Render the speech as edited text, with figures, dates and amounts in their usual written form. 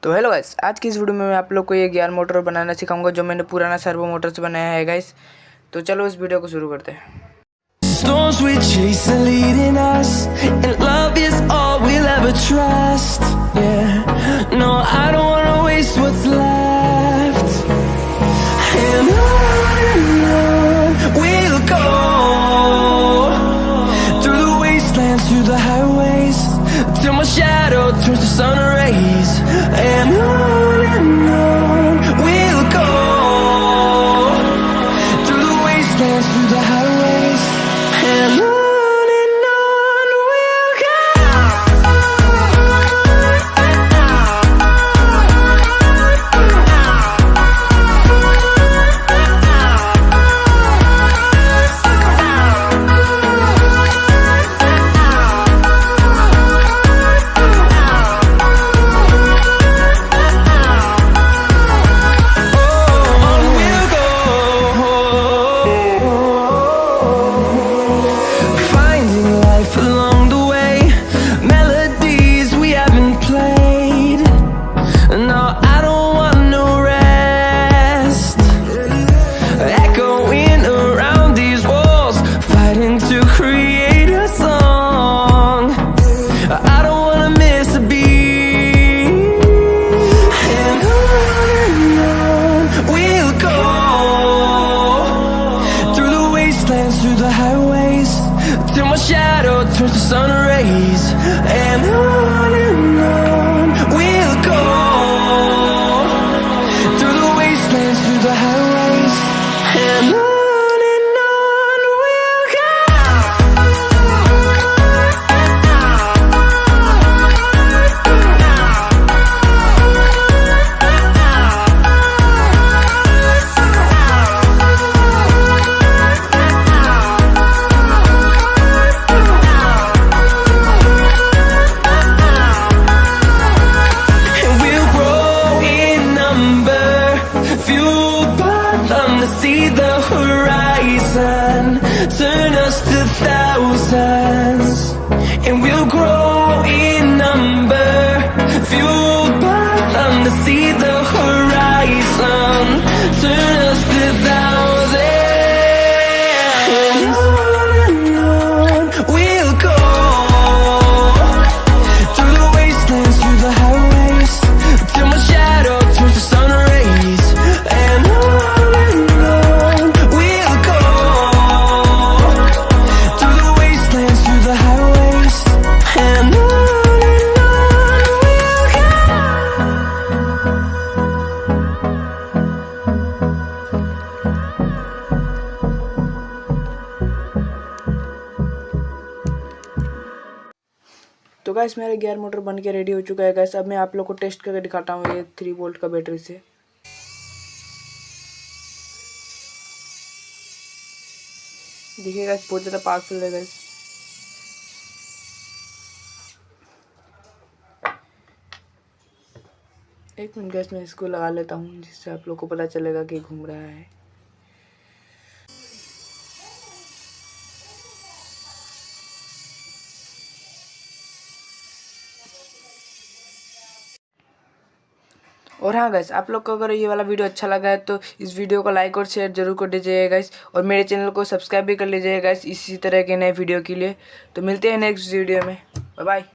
तो hello guys, आज की इस वीडियो में मैं आप लोग को ये गियर मोटर बनाना सिखाऊंगा जो मैंने पुराना सर्वो मोटर से बनाया है गाइस। तो चलो इस वीडियो को शुरू करते हैं। Storms we chase are leading us, and love is all we'll ever trust. Yeah, no, I don't wanna waste what's left. And on we'll go, through the wastelands, through the highways, till my shadow turns to sun rays. And on we'll go, through the wastelands, through the highways. And on we'll go. Through the highways, till my shadow turns to sun rays. And on we'll go, through the wastelands, through the highways. And on we'll go. See the horizon, turn us to thousands, and we'll grow in number, fueled by them to see the horizon, turn us to thousands. And on we'll go, through the wastelands, through the highways, till my shadow turns to sun rays. And तो guys मेरा gear motor बन के ready हो चुका है guys. अब मैं आप लोग को टेस्ट करके दिखाता हूँ ये 3 वोल्ट का बैटरी से। देखिए गाइस बहुत ज़्यादा पावरफुल है गाइस। एक मिनट गाइस, मैं इसको लगा लेता हूँ जिससे आप लोग को पता चलेगा कि घूम रहा है। और हाँ गाइस, आप लोग को अगर ये वाला वीडियो अच्छा लगा है तो इस वीडियो को लाइक और शेयर जरूर कर दीजिएगा गाइस, और मेरे चैनल को सब्सक्राइब भी कर लीजिएगा गाइस इसी तरह के नए वीडियो के लिए। तो मिलते हैं नेक्स्ट वीडियो में। Bye bye.